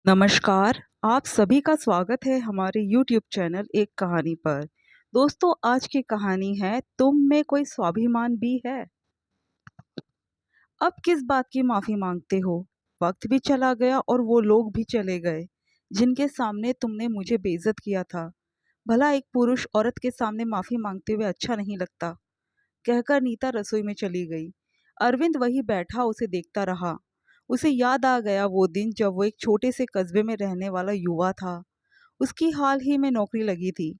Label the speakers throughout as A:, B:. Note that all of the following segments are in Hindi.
A: नमस्कार, आप सभी का स्वागत है हमारे YouTube चैनल एक कहानी पर। दोस्तों, आज की कहानी है तुम में कोई स्वाभिमान भी है? अब किस बात की माफ़ी मांगते हो? वक्त भी चला गया और वो लोग भी चले गए, जिनके सामने तुमने मुझे बेइज्जत किया था। भला एक पुरुष औरत के सामने माफ़ी मांगते हुए अच्छा नहीं लगता, कहकर नीता रसोई में चली गई। अरविंद वहीं बैठा उसे देखता रहा। उसे याद आ गया वो दिन जब वो एक छोटे से कस्बे में रहने वाला युवा था। उसकी हाल ही में नौकरी लगी थी।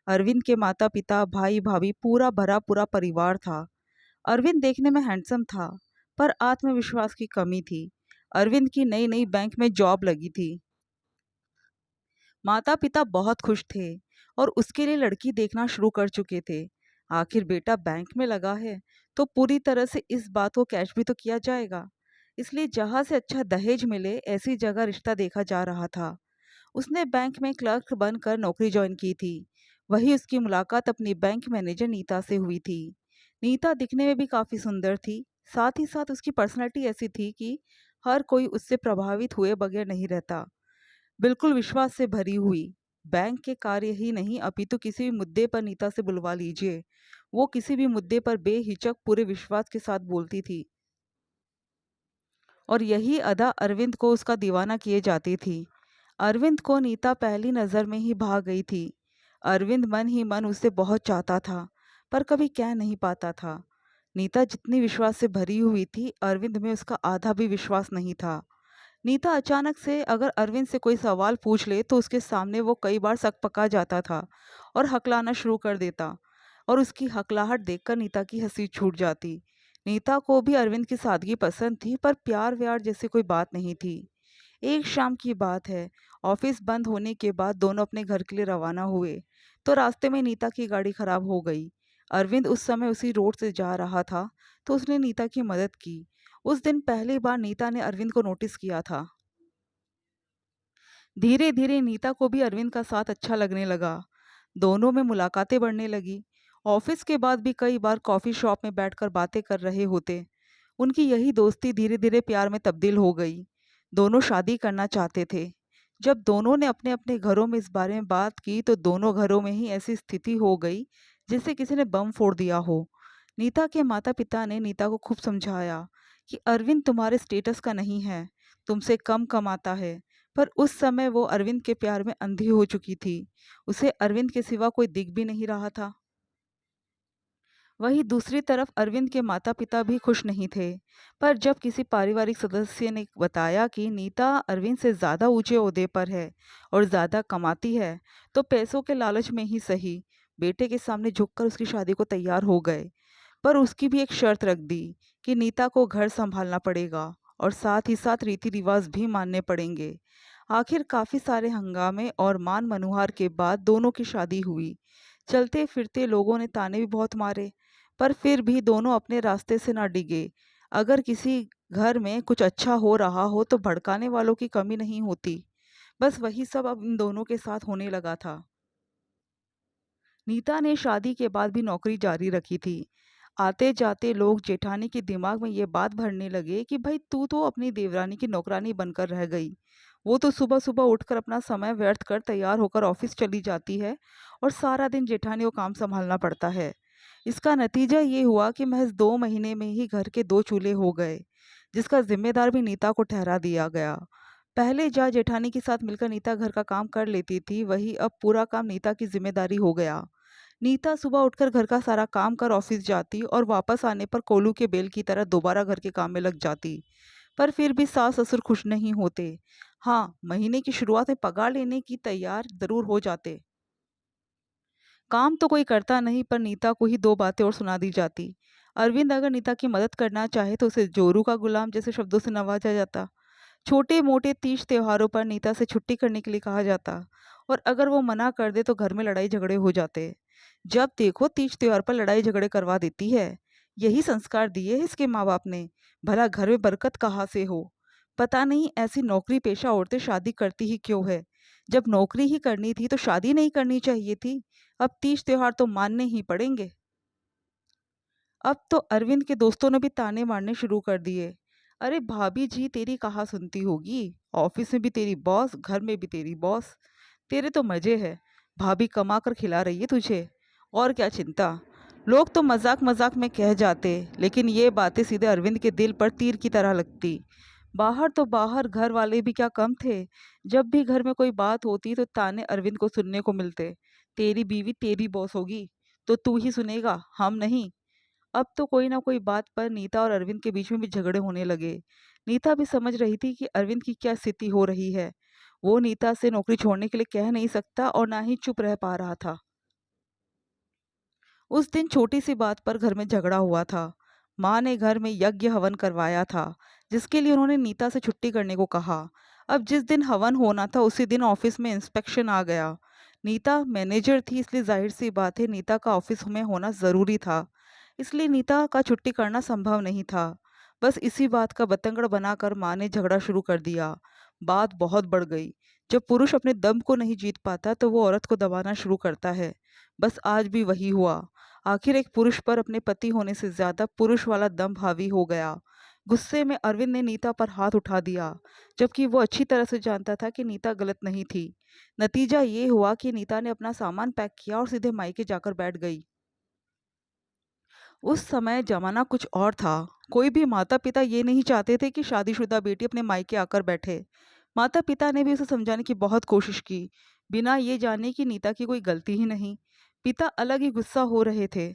A: अरविंद के माता पिता, भाई भाभी, पूरा भरा पूरा परिवार था। अरविंद देखने में हैंडसम था, पर आत्मविश्वास की कमी थी। अरविंद की नई नई बैंक में जॉब लगी थी। माता पिता बहुत खुश थे और उसके लिए लड़की देखना शुरू कर चुके थे। आखिर बेटा बैंक में लगा है तो पूरी तरह से इस बात को कैश भी तो किया जाएगा। इसलिए जहाँ से अच्छा दहेज मिले ऐसी जगह रिश्ता देखा जा रहा था। उसने बैंक में क्लर्क बनकर नौकरी ज्वाइन की थी। वही उसकी मुलाकात अपनी बैंक मैनेजर नीता से हुई थी। नीता दिखने में भी काफ़ी सुंदर थी। साथ ही साथ उसकी पर्सनैलिटी ऐसी थी कि हर कोई उससे प्रभावित हुए बगैर नहीं रहता। बिल्कुल विश्वास से भरी हुई। बैंक के कार्य ही नहीं अपितु किसी भी मुद्दे पर नीता से बुलवा लीजिए, वो किसी भी मुद्दे पर बेहिचक पूरे विश्वास के साथ बोलती थी। और यही अदा अरविंद को उसका दीवाना किए जाती थी। अरविंद को नीता पहली नज़र में ही भा गई थी। अरविंद मन ही मन उसे बहुत चाहता था, पर कभी कह नहीं पाता था। नीता जितनी विश्वास से भरी हुई थी, अरविंद में उसका आधा भी विश्वास नहीं था। नीता अचानक से अगर अरविंद से कोई सवाल पूछ ले तो उसके सामने वो कई बार सकपका जाता था और हकलाना शुरू कर देता। और उसकी हकलाहट देखकर नीता की हंसी छूट जाती। नीता को भी अरविंद की सादगी पसंद थी, पर प्यार व्यार जैसी कोई बात नहीं थी। एक शाम की बात है। ऑफिस बंद होने के बाद दोनों अपने घर के लिए रवाना हुए तो रास्ते में नीता की गाड़ी खराब हो गई। अरविंद उस समय उसी रोड से जा रहा था तो उसने नीता की मदद की। उस दिन पहली बार नीता ने अरविंद को नोटिस किया था। धीरे धीरे नीता को भी अरविंद का साथ अच्छा लगने लगा। दोनों में मुलाकातें बढ़ने लगी। ऑफिस के बाद भी कई बार कॉफ़ी शॉप में बैठकर बातें कर रहे होते। उनकी यही दोस्ती धीरे धीरे प्यार में तब्दील हो गई। दोनों शादी करना चाहते थे। जब दोनों ने अपने अपने घरों में इस बारे में बात की तो दोनों घरों में ही ऐसी स्थिति हो गई जैसे किसी ने बम फोड़ दिया हो। नीता के माता पिता ने नीता को खूब समझाया कि अरविंद तुम्हारे स्टेटस का नहीं है, तुमसे कम कमाता है। पर उस समय वो अरविंद के प्यार में अंधी हो चुकी थी। उसे अरविंद के सिवा कोई दिख भी नहीं रहा था। वहीं दूसरी तरफ अरविंद के माता पिता भी खुश नहीं थे। पर जब किसी पारिवारिक सदस्य ने बताया कि नीता अरविंद से ज़्यादा ऊंचे ओहदे पर है और ज़्यादा कमाती है, तो पैसों के लालच में ही सही बेटे के सामने झुककर उसकी शादी को तैयार हो गए। पर उसकी भी एक शर्त रख दी कि नीता को घर संभालना पड़ेगा और साथ ही साथ रीति रिवाज भी मानने पड़ेंगे। आखिर काफ़ी सारे हंगामे और मान मनुहार के बाद दोनों की शादी हुई। चलते फिरते लोगों ने ताने भी बहुत मारे, पर फिर भी दोनों अपने रास्ते से ना डिगे। अगर किसी घर में कुछ अच्छा हो रहा हो तो भड़काने वालों की कमी नहीं होती। बस वही सब अब इन दोनों के साथ होने लगा था। नीता ने शादी के बाद भी नौकरी जारी रखी थी। आते जाते लोग जेठानी के दिमाग में ये बात भरने लगे कि भाई तू तो अपनी देवरानी की नौकरानी बनकर रह गई। वो तो सुबह सुबह उठकर अपना समय व्यर्थ कर तैयार होकर ऑफिस चली जाती है और सारा दिन जेठानी को काम संभालना पड़ता है। इसका नतीजा ये हुआ कि महज 2 महीने में ही घर के 2 चूल्हे हो गए, जिसका जिम्मेदार भी नीता को ठहरा दिया गया। पहले जहाँ जेठानी के साथ मिलकर नीता घर का काम कर लेती थी, वही अब पूरा काम नीता की जिम्मेदारी हो गया। नीता सुबह उठकर घर का सारा काम कर ऑफिस जाती और वापस आने पर कोलू के बेल की तरह दोबारा घर के काम में लग जाती। पर फिर भी सास ससुर खुश नहीं होते। हाँ, महीने की शुरुआत में पगार लेने की तैयार जरूर हो जाते। काम तो कोई करता नहीं, पर नीता को ही 2 बातें और सुना दी जाती। अरविंद अगर नीता की मदद करना चाहे तो उसे जोरू का गुलाम जैसे शब्दों से नवाजा जाता। छोटे मोटे तीज त्योहारों पर नीता से छुट्टी करने के लिए कहा जाता और अगर वो मना कर दे तो घर में लड़ाई झगड़े हो जाते। जब देखो तीज त्योहार पर लड़ाई झगड़े करवा देती है। यही संस्कार दिए हैं इसके माँ बाप ने। भला घर में बरकत कहाँ से हो। पता नहीं ऐसी नौकरी पेशा औरतें शादी करती ही क्यों है। जब नौकरी ही करनी थी तो शादी नहीं करनी चाहिए थी। अब तीज त्योहार तो मानने ही पड़ेंगे। अब तो अरविंद के दोस्तों ने भी ताने मारने शुरू कर दिए। अरे भाभी जी तेरी कहाँ सुनती होगी। ऑफिस में भी तेरी बॉस, घर में भी तेरी बॉस। तेरे तो मजे है। भाभी कमा कर खिला रही है तुझे। और क्या चिंता। लोग तो मजाक मजाक में कह जाते, लेकिन ये बातें सीधे अरविंद के दिल पर तीर की तरह लगती। बाहर तो बाहर घर वाले भी क्या कम थे। जब भी घर में कोई बात होती तो ताने अरविंद को सुनने को मिलते। तेरी बीवी तेरी बॉस होगी तो तू ही सुनेगा, हम नहीं। अब तो कोई ना कोई बात पर नीता और अरविंद के बीच में भी झगड़े होने लगे। नीता भी समझ रही थी कि अरविंद की क्या स्थिति हो रही है। वो नीता से नौकरी छोड़ने के लिए कह नहीं सकता और ना ही चुप रह पा रहा था। उस दिन छोटी सी बात पर घर में झगड़ा हुआ था। माँ ने घर में यज्ञ हवन करवाया था, जिसके लिए उन्होंने नीता से छुट्टी करने को कहा। अब जिस दिन हवन होना था उसी दिन ऑफिस में इंस्पेक्शन आ गया। नीता मैनेजर थी, इसलिए जाहिर सी बात है नीता का ऑफिस में होना ज़रूरी था। इसलिए नीता का छुट्टी करना संभव नहीं था। बस इसी बात का बतंगड़ बनाकर माँ ने झगड़ा शुरू कर दिया। बात बहुत बढ़ गई। जब पुरुष अपने दम को नहीं जीत पाता तो वो औरत को दबाना शुरू करता है। बस आज भी वही हुआ। आखिर एक पुरुष पर अपने पति होने से ज्यादा पुरुष वाला दम हावी हो गया। गुस्से में अरविंद ने नीता पर हाथ उठा दिया, जबकि वो अच्छी तरह से जानता था कि नीता गलत नहीं थी। नतीजा ये हुआ कि नीता ने अपना सामान पैक किया और सीधे मायके जाकर बैठ गई। उस समय जमाना कुछ और था। कोई भी माता पिता ये नहीं चाहते थे कि शादीशुदा बेटी अपने मायके आकर बैठे। माता पिता ने भी उसे समझाने की बहुत कोशिश की, बिना ये जाने कि नीता की कोई गलती ही नहीं। पिता अलग ही गुस्सा हो रहे थे।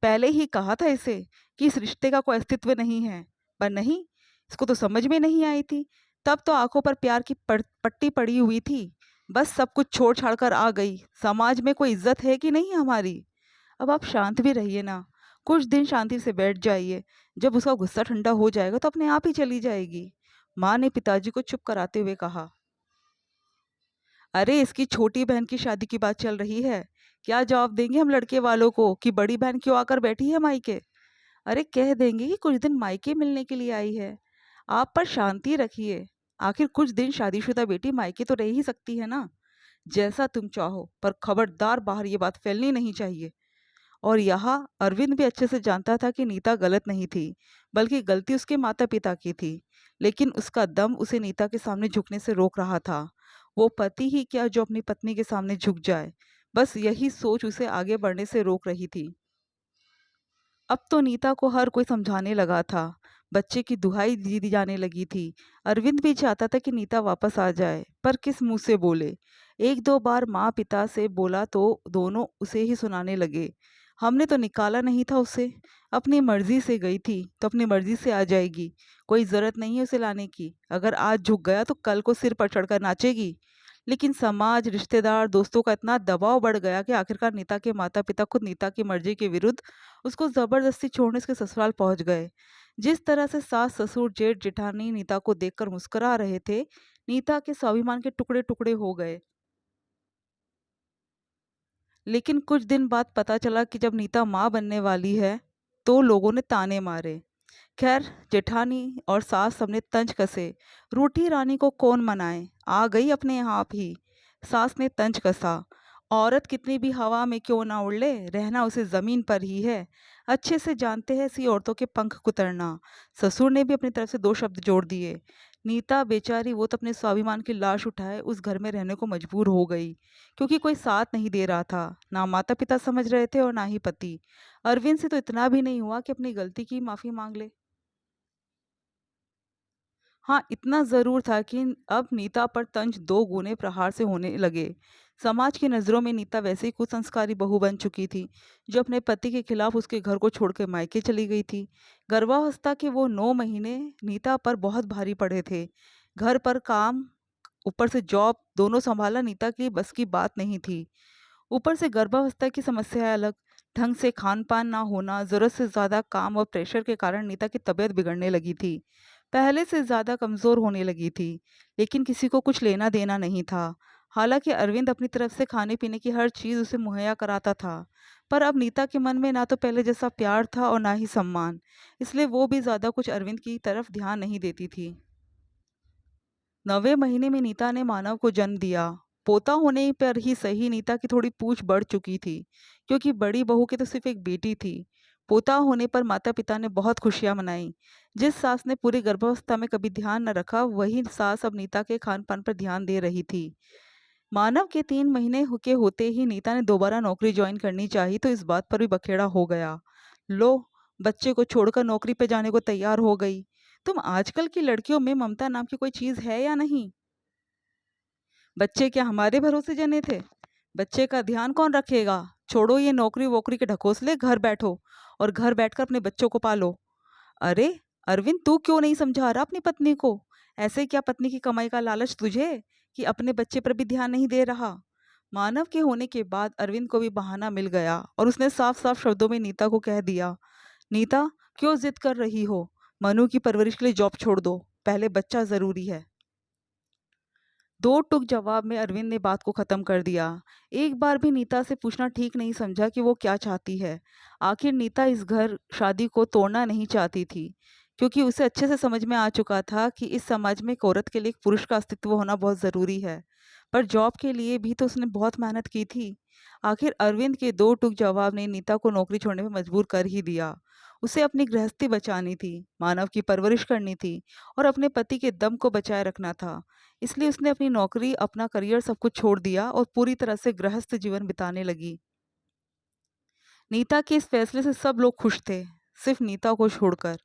A: पहले ही कहा था इसे कि इस रिश्ते का कोई अस्तित्व नहीं है, पर नहीं, इसको तो समझ में नहीं आई थी। तब तो आंखों पर प्यार की पट्टी पड़ी हुई थी। बस सब कुछ छोड़ छाड़ कर आ गई। समाज में कोई इज्जत है कि नहीं हमारी। अब आप शांत भी रहिए ना। कुछ दिन शांति से बैठ जाइए। जब उसका गुस्सा ठंडा हो जाएगा तो अपने आप ही चली जाएगी। माँ ने पिताजी को चुप कराते हुए कहा। अरे इसकी छोटी बहन की शादी की बात चल रही है। क्या जवाब देंगे हम लड़के वालों को कि बड़ी बहन क्यों आकर बैठी है मायके। अरे कह देंगे कि कुछ दिन मायके मिलने के लिए आई है। आप पर शांति रखिए। आखिर कुछ दिन शादीशुदा बेटी मायके तो रह ही सकती है ना। जैसा तुम चाहो, पर खबरदार बाहर ये बात फैलनी नहीं चाहिए। और यहाँ अरविंद भी अच्छे से जानता था कि नीता गलत नहीं थी, बल्कि गलती उसके माता पिता की थी। लेकिन उसका दम उसे नीता के सामने झुकने से रोक रहा था। वो पति ही क्या जो अपनी पत्नी के सामने झुक जाए, बस यही सोच उसे आगे बढ़ने से रोक रही थी। अब तो नीता को हर कोई समझाने लगा था। बच्चे की दुहाई दी जाने लगी थी। अरविंद भी चाहता था कि नीता वापस आ जाए, पर किस मुंह से बोले। एक दो बार माँ पिता से बोला तो दोनों उसे ही सुनाने लगे। हमने तो निकाला नहीं था उसे। अपनी मर्जी से गई थी तो अपनी मर्जी से आ जाएगी। कोई जरूरत नहीं है उसे लाने की। अगर आज झुक गया तो कल को सिर पर चढ़कर नाचेगी। लेकिन समाज, रिश्तेदार, दोस्तों का इतना दबाव बढ़ गया कि आखिरकार नीता के माता पिता खुद नीता की मर्जी के विरुद्ध उसको जबरदस्ती छोड़ने उसके ससुराल पहुंच गए। जिस तरह से सास ससुर जेठ जेठानी नीता को देखकर मुस्कुरा रहे थे, नीता के स्वाभिमान के टुकड़े टुकड़े हो गए। लेकिन कुछ दिन बाद पता चला कि जब नीता माँ बनने वाली है तो लोगों ने ताने मारे। खैर, जेठानी और सास सबने तंज कसे। रूठी रानी को कौन मनाए, आ गई अपने आप ही। सास ने तंज कसा। औरत कितनी भी हवा में क्यों ना उड़ ले, रहना उसे जमीन पर ही है। अच्छे से जानते हैं ऐसी औरतों के पंख कुतरना। ससुर ने भी अपनी तरफ से दो शब्द जोड़ दिए। नीता बेचारी, वो तो अपने स्वाभिमान की लाश उठाए उस घर में रहने को मजबूर हो गई, क्योंकि कोई साथ नहीं दे रहा था। ना माता पिता समझ रहे थे और ना ही पति। अरविंद से तो इतना भी नहीं हुआ कि अपनी गलती की माफी मांग ले। हाँ, इतना ज़रूर था कि अब नीता पर तंज दो गुने प्रहार से होने लगे। समाज की नज़रों में नीता वैसे ही कुसंस्कारी बहू बन चुकी थी, जो अपने पति के खिलाफ उसके घर को छोड़ के मायके चली गई थी। गर्भावस्था के वो 9 महीने नीता पर बहुत भारी पड़े थे। घर पर काम, ऊपर से जॉब, दोनों संभालना नीता की बस की बात नहीं थी। ऊपर से गर्भावस्था की समस्या अलग। ढंग से खान पान ना होना, ज़रूरत से ज़्यादा काम और प्रेशर के कारण नीता की तबीयत बिगड़ने लगी थी। पहले से ज़्यादा कमज़ोर होने लगी थी। लेकिन किसी को कुछ लेना देना नहीं था। हालांकि अरविंद अपनी तरफ से खाने पीने की हर चीज़ उसे मुहैया कराता था, पर अब नीता के मन में ना तो पहले जैसा प्यार था और ना ही सम्मान। इसलिए वो भी ज़्यादा कुछ अरविंद की तरफ ध्यान नहीं देती थी। 9वें महीने में नीता ने मानव को जन्म दिया। पोता होने पर ही सही नीता की थोड़ी पूछ बढ़ चुकी थी, क्योंकि बड़ी बहू की तो सिर्फ एक बेटी थी। पोता होने पर माता-पिता ने बहुत खुशियाँ मनाई। जिस सास ने पूरी गर्भावस्था में कभी ध्यान न रखा, वही सास अब नीता के खान-पान पर ध्यान दे रही थी। मानव के 3 महीने के होते ही नीता ने दोबारा नौकरी ज्वाइन करनी चाहिए तो इस बात पर भी बखेड़ा हो गया। लो, बच्चे को छोड़कर नौकरी पे जाने को तैयार हो गई। तुम आजकल की लड़कियों में ममता नाम की कोई चीज़ है या नहीं? बच्चे क्या हमारे भरोसे जने थे? बच्चे का ध्यान कौन रखेगा? छोड़ो ये नौकरी-वोकरी के ढकोसले, घर बैठो और घर बैठकर अपने बच्चों को पालो। अरे! अरविंद, तू क्यों नहीं समझा रहा अपनी पत्नी को? ऐसे क्या पत्नी की कमाई का लालच तुझे कि अपने बच्चे पर भी ध्यान नहीं दे रहा? मानव के होने के बाद अरविंद को भी बहाना मिल गया और उसने साफ-साफ शब्दों में नीता को कह दिया, "नीता, क्यों ज़िद कर रही हो? मनु की परवरिश के लिए जॉब छोड़ दो। पहले बच्चा ज़रूरी है।" दो टूक जवाब में अरविंद ने बात को ख़त्म कर दिया। एक बार भी नीता से पूछना ठीक नहीं समझा कि वो क्या चाहती है। आखिर नीता इस घर शादी को तोड़ना नहीं चाहती थी, क्योंकि उसे अच्छे से समझ में आ चुका था कि इस समाज में एक औरत के लिए एक पुरुष का अस्तित्व होना बहुत ज़रूरी है। पर जॉब के लिए भी तो उसने बहुत मेहनत की थी। आखिर अरविंद के दो टूक जवाब ने नीता को नौकरी छोड़ने में मजबूर कर ही दिया। उसे अपनी गृहस्थी बचानी थी, मानव की परवरिश करनी थी और अपने पति के दम को बचाए रखना था। इसलिए उसने अपनी नौकरी, अपना करियर सब कुछ छोड़ दिया और पूरी तरह से गृहस्थ जीवन बिताने लगी। नीता के इस फैसले से सब लोग खुश थे, सिर्फ नीता को छोड़कर।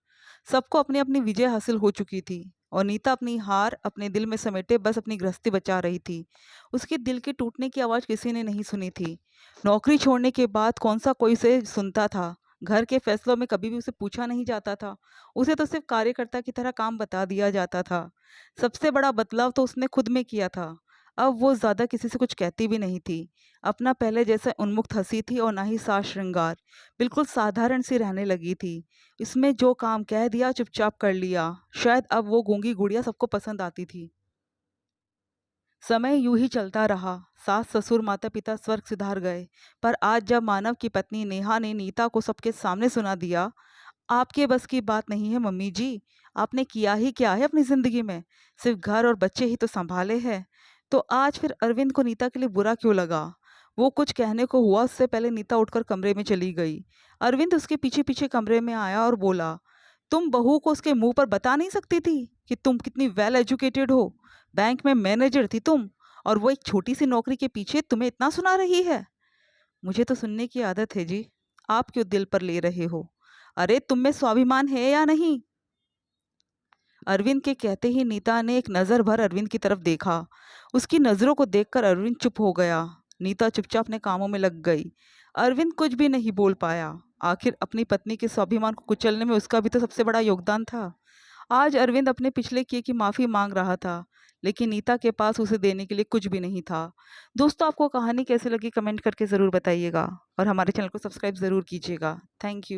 A: सबको अपनी-अपनी विजय हासिल हो चुकी थी और नीता अपनी हार अपने दिल में समेटे बस अपनी गृहस्थी बचा रही थी। उसके दिल के टूटने की आवाज़ किसी ने नहीं सुनी थी। नौकरी छोड़ने के बाद कौन-सा कोई उसे सुनता था। घर के फैसलों में कभी भी उसे पूछा नहीं जाता था। उसे तो सिर्फ कार्यकर्ता की तरह काम बता दिया जाता था। सबसे बड़ा बदलाव तो उसने खुद में किया था। अब वो ज़्यादा किसी से कुछ कहती भी नहीं थी। अपना पहले जैसा उन्मुक्त हँसी थी और ना ही साज श्रृंगार। बिल्कुल साधारण सी रहने लगी थी। इसमें जो काम कह दिया चुपचाप कर लिया। शायद अब वो गूंगी गुड़िया सबको पसंद आती थी। समय यूं ही चलता रहा। सास ससुर माता पिता स्वर्ग सिधार गए। पर आज जब मानव की पत्नी नेहा ने नीता को सबके सामने सुना दिया, आपके बस की बात नहीं है मम्मी जी। आपने किया ही क्या है अपनी ज़िंदगी में? सिर्फ़ घर और बच्चे ही तो सँभाले हैं। तो आज फिर अरविंद को नीता के लिए बुरा क्यों लगा? वो कुछ कहने को हुआ उससे पहले नीता उठकर कमरे में चली गई। अरविंद उसके पीछे-पीछे कमरे में आया और बोला, "तुम बहू को उसके मुँह पर बता नहीं सकती थी कि तुम कितनी वेल एजुकेटेड हो? बैंक में मैनेजर थी तुम और वो एक छोटी-सी नौकरी के पीछे तुम्हें इतना सुना रही है?" "मुझे तो सुनने की आदत है जी। आप क्यों दिल पर ले रहे हो? अरे तुम में स्वाभिमान है या नहीं?" अरविंद के कहते ही नीता ने एक नज़र भर अरविंद की तरफ देखा। उसकी नज़रों को देखकर अरविंद चुप हो गया। नीता चुपचाप अपने कामों में लग गई। अरविंद कुछ भी नहीं बोल पाया। आखिर अपनी पत्नी के स्वाभिमान को कुचलने में उसका भी तो सबसे बड़ा योगदान था। आज अरविंद अपने पिछले किए की माफ़ी मांग रहा था, लेकिन नीता के पास उसे देने के लिए कुछ भी नहीं था। दोस्तों, आपको कहानी कैसी लगी कमेंट करके ज़रूर बताइएगा और हमारे चैनल को सब्सक्राइब ज़रूर कीजिएगा। Thank you.